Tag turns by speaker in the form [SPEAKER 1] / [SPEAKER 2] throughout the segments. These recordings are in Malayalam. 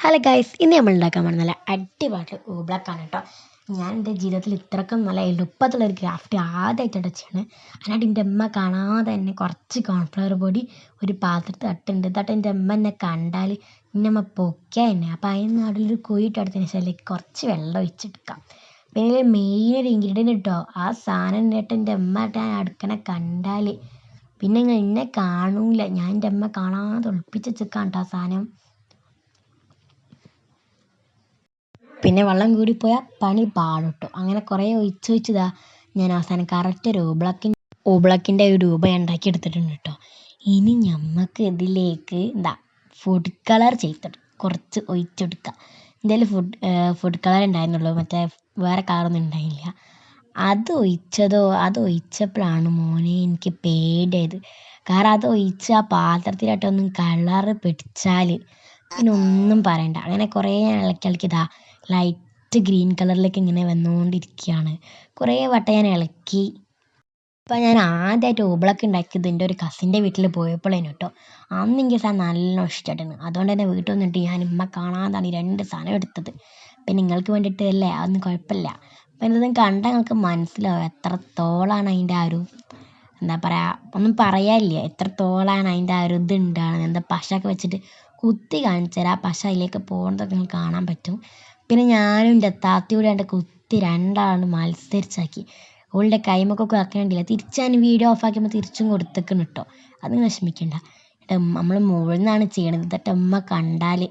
[SPEAKER 1] ഹലോ ഗൈസ്, ഇന്ന് നമ്മൾ ഉണ്ടാക്കാൻ പോകുന്ന നല്ല അടിപൊളി ഊബ്ലക്കാണ് കേട്ടോ. ഞാൻ എൻ്റെ ജീവിതത്തിൽ ഇത്രക്കും നല്ല എളുപ്പത്തിലുള്ളൊരു ക്രാഫ്റ്റ് ആദ്യമായിട്ടാണ് ചെയ്യണത്. അതിനായിട്ട് എൻ്റെ അമ്മ കാണാതെ തന്നെ കുറച്ച് കോൺഫ്ലവർ പൊടി ഒരു പാത്രത്തിൽ തട്ടുണ്ട്. തട്ട് എൻ്റെ അമ്മ എന്നെ കണ്ടാൽ ഇന്നെ അമ്മ പൊക്കിയാൽ തന്നെ. അപ്പോൾ അതിന് നടുവിലൊരു കുഴിയിട്ട് അടുത്തതിന് ശേഷം അതിലേക്ക് കുറച്ച് വെള്ളം ഒഴിച്ചെടുക്കാം. പിന്നെ മെയിൻ ഒരു ഇൻഗ്രീഡിയൻറ്റ് കേട്ടോ, ആ സാധനം കേട്ട് എൻ്റെ അമ്മ ഞാൻ അടുക്കണ കണ്ടാൽ പിന്നെ എന്നെ കാണൂല. ഞാൻ എൻ്റെ അമ്മ കാണാതെ ഒളിപ്പിച്ച് വെച്ചേക്കാം കേട്ടോ ആ സാധനം. പിന്നെ വെള്ളം കൂടിപ്പോയാൽ പണി പാളും കേട്ടോ. അങ്ങനെ കുറേ ഒഴിച്ചതാ ഞാൻ അവസാനം കറക്റ്റ് ഒരു ഓബ്ലക്കിൻ്റെ ഒരു രൂപ ഉണ്ടാക്കി എടുത്തിട്ടുണ്ട് കേട്ടോ. ഇനി ഞമ്മക്ക് ഇതിലേക്ക് ഫുഡ് കളർ ചെയ്തിട്ട് കുറച്ച് ഒഴിച്ചെടുക്കുക. എന്തായാലും ഫുഡ് കളർ ഉണ്ടായിരുന്നുള്ളൂ, മറ്റേ വേറെ കളറൊന്നും ഉണ്ടായില്ല. അത് ഒഴിച്ചപ്പോഴാണ് മോനെ എനിക്ക് പേടിയായത്. കാരണം അത് ഒഴിച്ച് ആ പാത്രത്തിലായിട്ടൊന്നും കളറ് പിടിച്ചാൽ പിന്നെ ഒന്നും പറയണ്ട. അങ്ങനെ കുറേ ഞാൻ ഇളക്കി ലൈറ്റ് ഗ്രീൻ കളറിലേക്ക് ഇങ്ങനെ വന്നുകൊണ്ടിരിക്കുകയാണ്. കുറേ വട്ടം ഞാൻ ഇളക്കി. ഇപ്പം ഞാൻ ആദ്യമായിട്ട് ഓബ്ലക്ക് ഉണ്ടാക്കിയത് എൻ്റെ ഒരു കസിൻ്റെ വീട്ടിൽ പോയപ്പോഴേനു കേട്ടോ. അന്ന് എനിക്ക് സാധനം നല്ല ഇഷ്ടമായിട്ടാണ്. അതുകൊണ്ട് തന്നെ വീട്ടിൽ വന്നിട്ട് ഞാൻ ഉമ്മ കാണാതാണ് ഈ 2 സാധനം എടുത്തത്. പിന്നെ നിങ്ങൾക്ക് വേണ്ടിയിട്ടല്ലേ, അതൊന്നും കുഴപ്പമില്ല. അപ്പം ഇതൊന്നും കണ്ടാൽ നിങ്ങൾക്ക് മനസ്സിലാവും എത്രത്തോളാണ് അതിൻ്റെ ആ ഒരു എന്താ പറയുക, ഒന്നും പറയാനില്ല, എത്രത്തോളാണ് അതിൻ്റെ ആ ഒരു ഇതുണ്ടാകുന്നത്. പശയൊക്കെ വെച്ചിട്ട് കുത്തി കാണിച്ചു തരാം. ആ പശ അതിലേക്ക് പോകുന്നതൊക്കെ നിങ്ങൾക്ക് കാണാൻ പറ്റും. പിന്നെ ഞാനും എൻ്റെ താത്തയൂടെ എൻ്റെ കുത്തി രണ്ടാളും മത്സരിച്ചാക്കി. ഓളുടെ കൈമക്കൊക്കെ ആക്കണ്ടില്ല, തിരിച്ചാൻ വീഡിയോ ഓഫാക്കിയപ്പോൾ തിരിച്ചും കൊടുത്തേക്കണം കേട്ടോ. അത് വിഷമിക്കണ്ട. നമ്മൾ മുകളിൽ നിന്നാണ് ചെയ്യണത്. ഇതൊക്കെ ഉമ്മ കണ്ടാൽ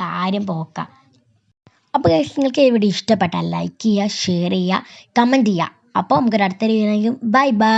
[SPEAKER 1] കാര്യം പോക്കാം. അപ്പോൾ ഗൈസ്, നിങ്ങൾക്ക് ഈ വീഡിയോ ഇഷ്ടപ്പെട്ടാൽ ലൈക്ക് ചെയ്യുക, ഷെയർ ചെയ്യുക, കമൻറ്റ് ചെയ്യുക. അപ്പോൾ നമുക്കൊരു അടുത്ത വീഡിയോ. Bye bye.